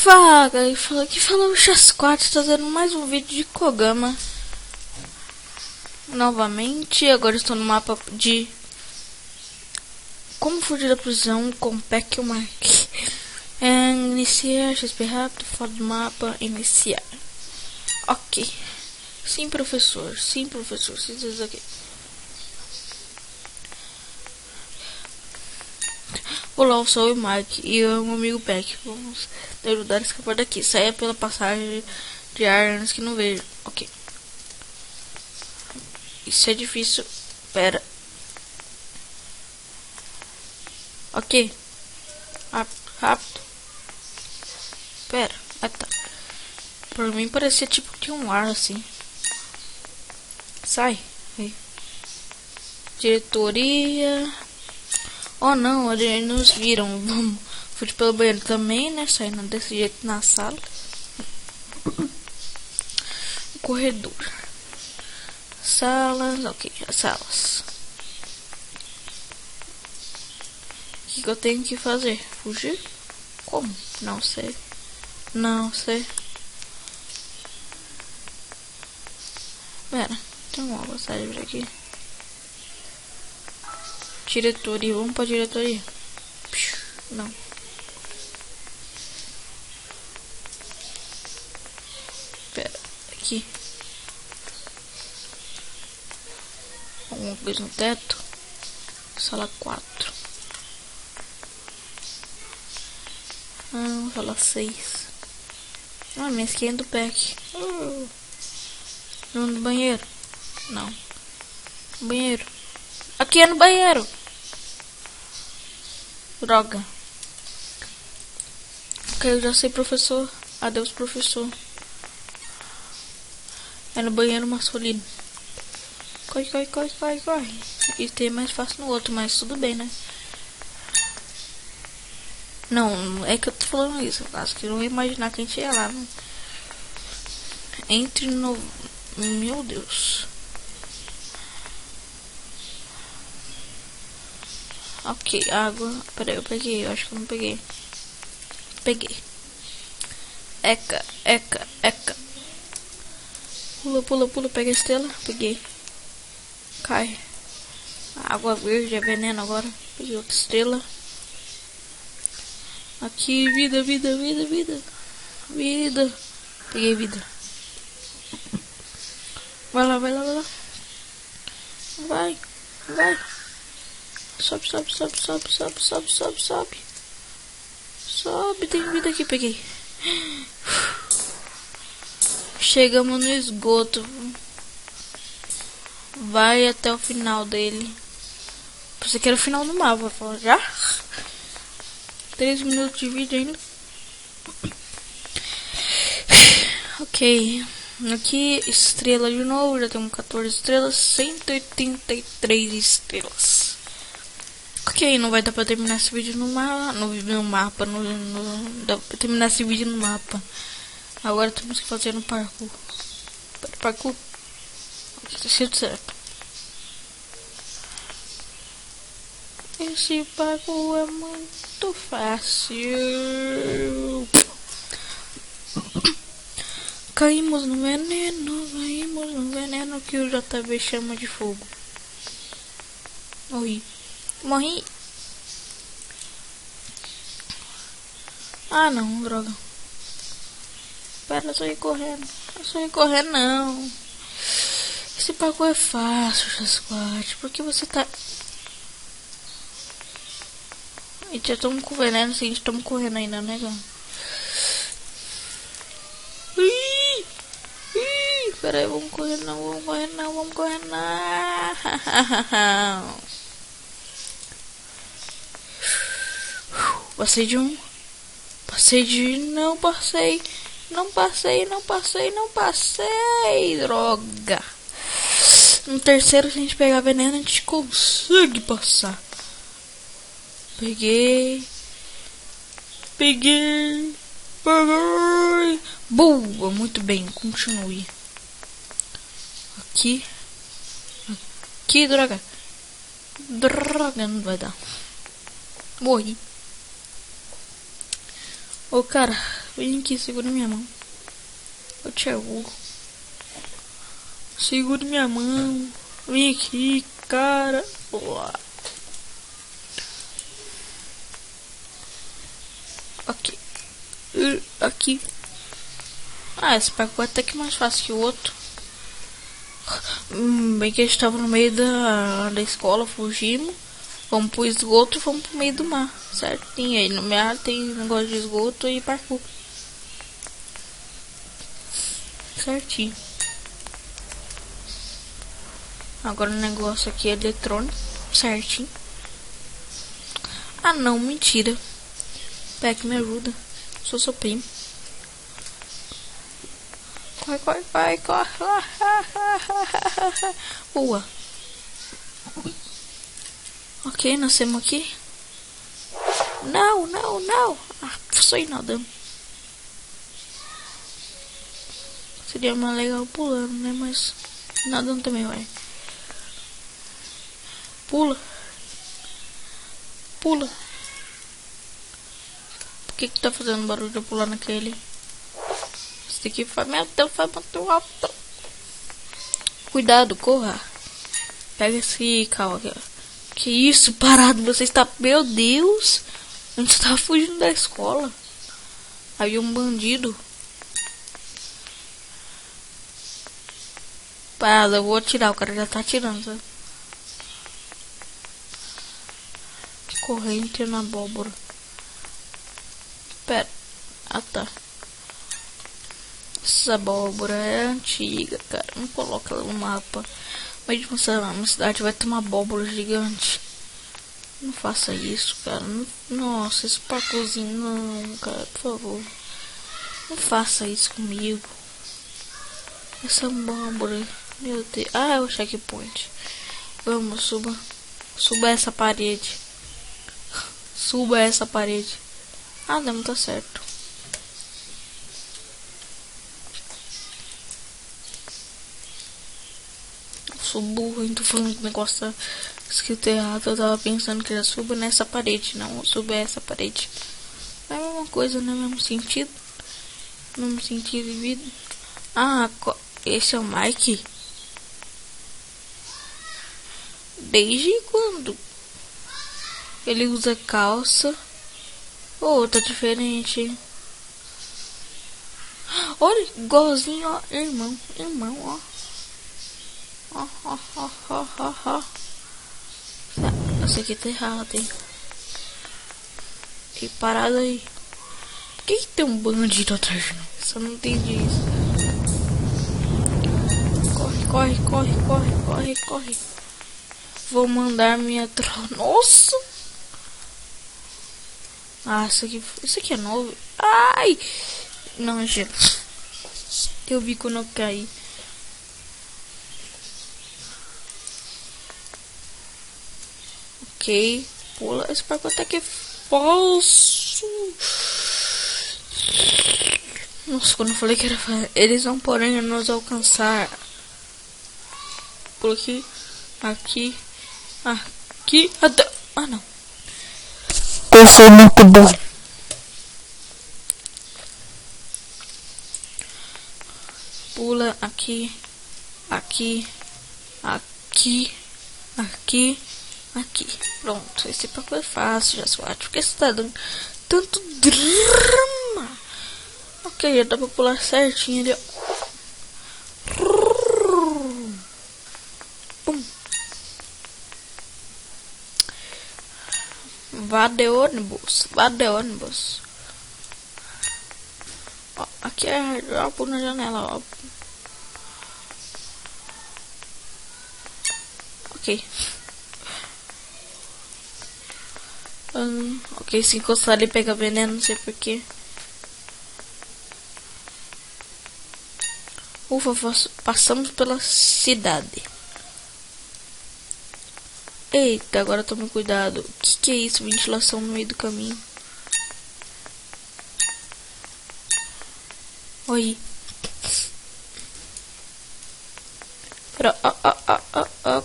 Fala, galera, aqui fala o Chasquatch, trazendo mais um vídeo de Kogama. Novamente, agora estou no mapa de como fugir da prisão com Peck e Mark. Iniciar, XP rápido, fora do mapa, iniciar. Ok. Sim, professor, isso aqui. Olá, eu sou o Mike e o meu amigo Peck. Vamos ajudar a escapar daqui. Saia pela passagem de ar antes que não vejo. Ok. Isso é difícil. Pera. Ok. Rápido. Pera. Ah, tá. Por mim parecia tipo de um ar assim. Sai. Aí. Diretoria. Oh não, eles nos viram. Vamos. Fui pelo banheiro também, né? Saindo desse jeito na sala. Corredor. Salas. Ok, as salas. O que eu tenho que fazer? Fugir? Como? Não sei. Pera, tem uma passagem por aqui. Diretoria, vamos pra diretoria. Não. Pera, aqui. Alguma coisa no teto. Sala 4. Sala 6. Minha skin do pack. No banheiro. Não. Banheiro. Aqui é no banheiro. Droga. Ok, eu já sei, professor. Adeus, professor. É no banheiro masculino. Corre. Aqui tem mais fácil no outro, mas tudo bem, né? Não, é que eu tô falando isso. Acho que eu não ia imaginar que a gente ia lá. Não. Entre no... Meu Deus. Ok, água. Peraí, eu peguei. Eu acho que eu não peguei. Peguei. Eca. Pula. Pega a estrela. Peguei. Cai. Água verde, é veneno agora. Peguei outra estrela. Aqui, vida. Peguei vida. Vai lá. Vai. Sobe. Sobe, tem vida aqui, peguei. Chegamos no esgoto. Vai até o final dele. Você quer o final do mapa, falar já? 3 minutos de vídeo ainda. Ok. Aqui, estrela de novo. Já temos 14 estrelas. 183 estrelas. Ok, não vai dar pra terminar esse vídeo no mapa. Dá pra terminar esse vídeo no mapa. Agora temos que fazer no parkour. Parkour. Tá certo. Esse parkour é muito fácil. Caímos no veneno que o JB chama de fogo. Morri. Ah não, droga. Pera, eu só ia correndo. Não. Esse parkour é fácil, Chasquatch. Por que você tá... E já estamos com veneno, sim, estamos correndo ainda, né, galera? Pera aí, vamos correr não. Passei de um. Não passei. Droga. No terceiro, se a gente pegar veneno, a gente consegue passar. Peguei. Boa, muito bem, continue. Aqui, droga, não vai dar. Morri. Ô, cara, Vem aqui, segura minha mão. Eu te ajudo. Segura minha mão. Vem aqui, cara. Boa. Ok. Aqui. Ah, esse pacote é até que mais fácil que o outro. Bem que a gente estava no meio da escola, fugimos. Vamos pro esgoto e vamos pro meio do mar. Certinho. Aí no mar tem negócio de esgoto e parkour. Certinho. Agora o negócio aqui é eletrônico. Certinho. Ah não, mentira. Peck, me ajuda. Sou seu primo. Corre, corre, corre, corre. Boa. Ok, nascemos aqui. Não, não, não. Ah, só ir nadando. Seria mais legal pulando, né? Mas nadando também vai. Pula. Pula. Por que tá fazendo barulho de eu pular naquele? Esse aqui faz... Meu Deus, faz muito alto. Cuidado, corra. Pega esse carro aqui, ó. Que isso, parado, você está... Meu Deus. A gente estava fugindo da escola. Havia um bandido. Parado, eu vou atirar, o cara já tá atirando, sabe? Corrente na abóbora. Pera. Ah, tá. Essa abóbora é antiga, cara. Não coloca ela no mapa. Mas de uma cidade vai ter uma abóbora gigante. Não faça isso, cara. Nossa, esse parkourzinho não, cara, por favor. Não faça isso comigo. Essa abóbora. Meu Deus. Ah, é o checkpoint. Vamos, suba. Suba essa parede. Suba essa parede. Ah, não tá certo. Sou burro, então falando que o negócio tá escrito errado. Eu tava pensando que era suba nessa parede, não suba essa parede. É a mesma coisa, né? Mesmo sentido. Mesmo sentido de vida. Ah, esse é o Mike? Desde quando? Ele usa calça. Oh, tá diferente. Olha, igualzinho, ó. Irmão, ó. Ó. Essa aqui tá errado, hein? E parado aí. Por que tem um bandido atrás de mim? Só não entendi isso. Corre. Vou mandar minha troca. Nossa! Ah, isso aqui é novo. Ai! Não, gente. Eu vi quando eu caí. Ok. Pula. Esse parkour até que é falso. Nossa, quando eu falei que era fácil. Eles vão, porém, nos alcançar. Por aqui. Aqui. Até... Ah, não. Eu sou muito bom. Pula aqui. Pronto, esse papo é fácil, já SWAT. Por que você tá dando tanto drama? Ok, já dá pra pular certinho ali, ó. Pum. Vá de ônibus. Ó, aqui é ó, na janela, ó. Ok. Ok, se encostar ali pega veneno, não sei porquê. Ufa, passamos pela cidade. Eita, agora tome cuidado. O que é isso? Ventilação no meio do caminho. Oi.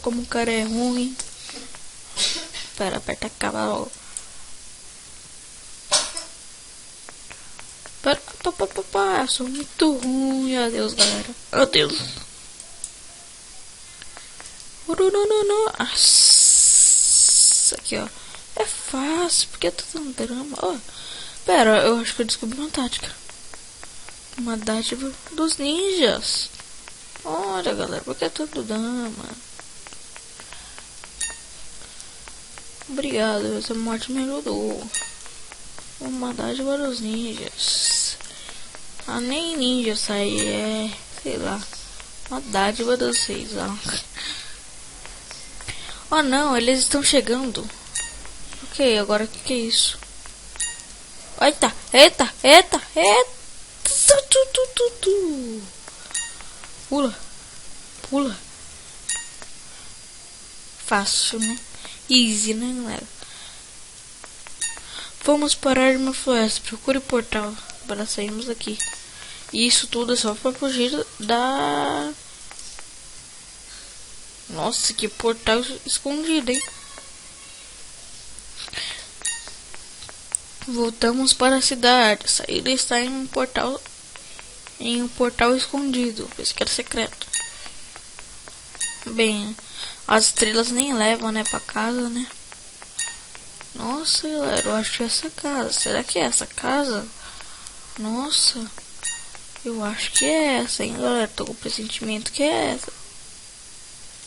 Como o cara é ruim. Pera, aperta a cava logo. Pera, eu sou muito ruim. Adeus, galera. Adeus. Nossa, aqui, ó. É fácil, porque é tudo um drama. Ó, pera, eu acho que eu descobri uma tática. Uma dádiva dos ninjas. Olha, galera, porque é tudo drama. Obrigado, essa morte me ajudou. Uma dádiva dos ninjas. Ah, nem ninja sair, sei lá. Uma dádiva dos seis, ó. Oh não, eles estão chegando. Ok, agora o que é isso? Eita, eita, eita, eita. Pula, pula. Fácil, né? Easy, né, galera? Vamos parar uma floresta. Procure o portal para sairmos daqui. E isso tudo é só para fugir da... Nossa, que portal escondido, hein? Voltamos para a cidade. A saída está em um portal escondido. Esse que era secreto. Bem, as estrelas nem levam, né, pra casa, né? Nossa, galera, eu acho que é essa casa. Será que é essa casa? Nossa, eu acho que é essa, hein, galera? Tô com o pressentimento que é essa.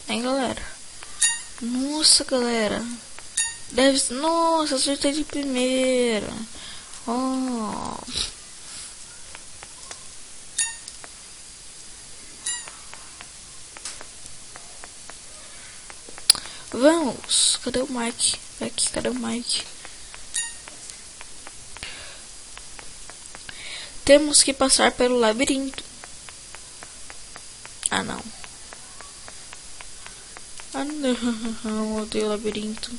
Hein, galera? Nossa, galera. Deve ser... Nossa, acertei de primeira. Oh. Vamos. Cadê o Mike? Aqui, cadê o Mike? Temos que passar pelo labirinto. Ah, não. Ah, não. Eu odeio o labirinto.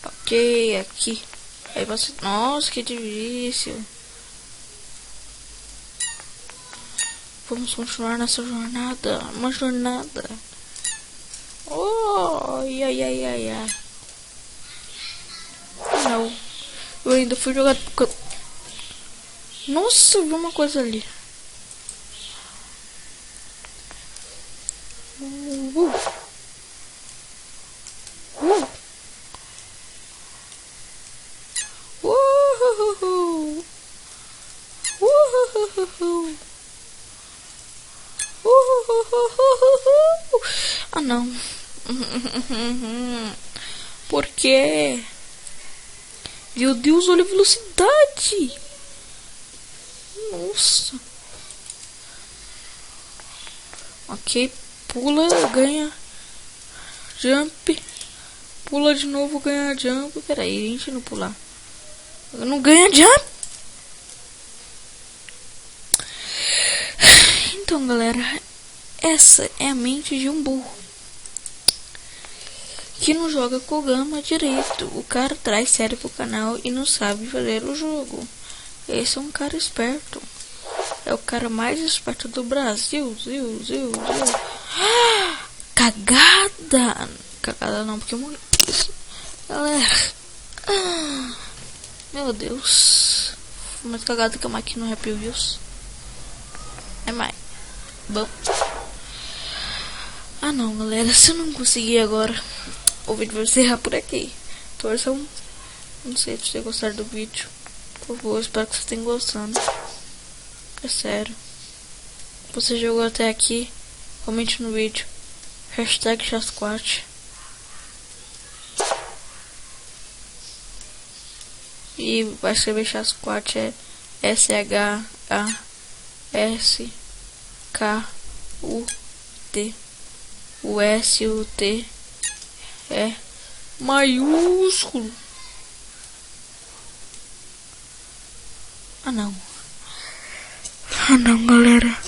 Ok, aqui. Aí você... Nossa, que difícil. Vamos continuar nessa jornada. Uma jornada. Oh, ai, ai, ai, ai. Não. Eu ainda fui jogar... Nossa, eu vi uma coisa ali. Ah, não. Por quê? Meu Deus, olha a velocidade. Nossa. Ok, pula, ganha jump. Pula de novo, ganha jump. Peraí, a gente não pular. Não ganha jump. Então, galera, essa é a mente de um burro que não joga Kogama direito. O cara traz série pro canal e não sabe fazer o jogo. Esse é um cara esperto. É o cara mais esperto do Brasil. Cagada! Cagada não, porque eu morri. Galera. Meu Deus. Mais cagada que a máquina no Happy Wheels. É mais. Bom. Ah não, galera. Se eu não conseguir agora, o vídeo vai encerrar por aqui. Torçam. Não sei se vocês gostaram do vídeo. Por favor, espero que vocês tenham gostado. É sério. Se você jogou até aqui, comente no vídeo. Hashtag Chasquatch. E vai escrever Chasquatch é S-H-A-S-K-U-T. O S-U-T é maiúsculo. Ah não. Ah não, galera.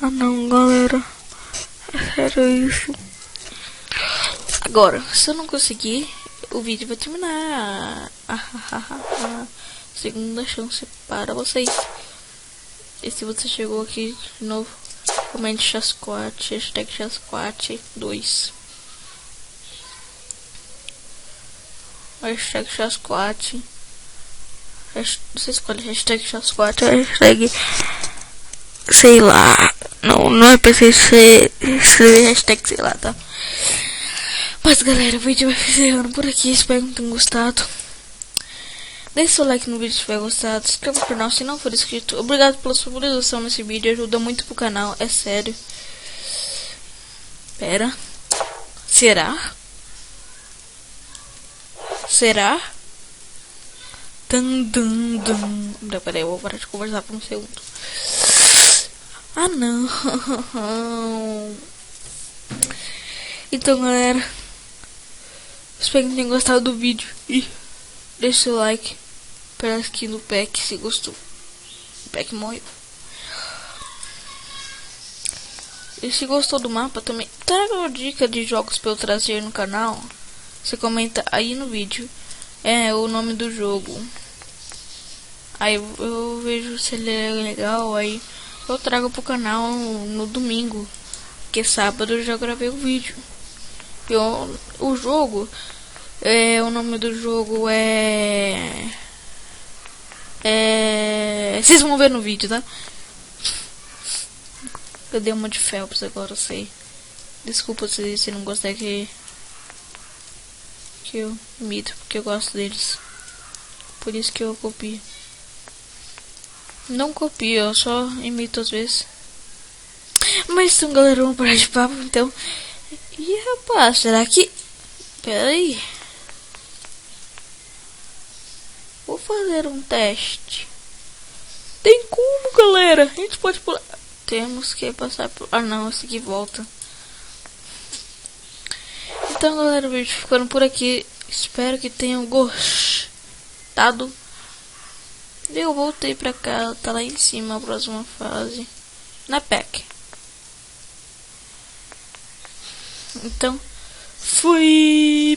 Ah não, galera. É sério isso. Agora, se eu não conseguir, o vídeo vai terminar. Segunda chance para vocês. E se você chegou aqui de novo, comente Chasquatch, hashtag Chasquatch 2. Hashtag Chasquatch, Você escolhe hashtag chasquate, hashtag. Sei lá. Não é pra você escrever hashtag, sei lá, tá? Mas galera, o vídeo vai ficando por aqui. Espero que tenham gostado. Deixe seu like no vídeo se tiver gostado. Se inscreva no canal se não for inscrito. Obrigado pela sua visualização nesse vídeo. Ajuda muito pro canal, é sério. Pera. Será? Será? Não, peraí, eu vou parar de conversar por um segundo. Ah, não. Então, galera, espero que tenham gostado do vídeo. E deixe seu like para a skin do Peck se gostou. O Peck morreu. E se gostou do mapa também, traga uma dica de jogos para eu trazer no canal. Você comenta aí no vídeo o nome do jogo. Aí eu vejo se ele é legal, aí eu trago pro canal no domingo, que sábado eu já gravei o vídeo. O jogo, o nome do jogo vocês vão ver no vídeo, tá? Eu dei uma de Phelps agora, eu sei. Desculpa se não gostar que eu imito, porque eu gosto deles. Por isso que eu copio. Não copio, eu só imito às vezes. Mas então, galera, vamos parar de papo, então. E rapaz, será que... Pera aí. Vou fazer um teste. Tem como, galera? A gente pode pular. Temos que passar por... Ah, não, esse aqui volta. Então, galera, o vídeo ficando por aqui. Espero que tenham gostado. Eu voltei pra cá, tá lá em cima a próxima fase. Na Peck. Então, fui!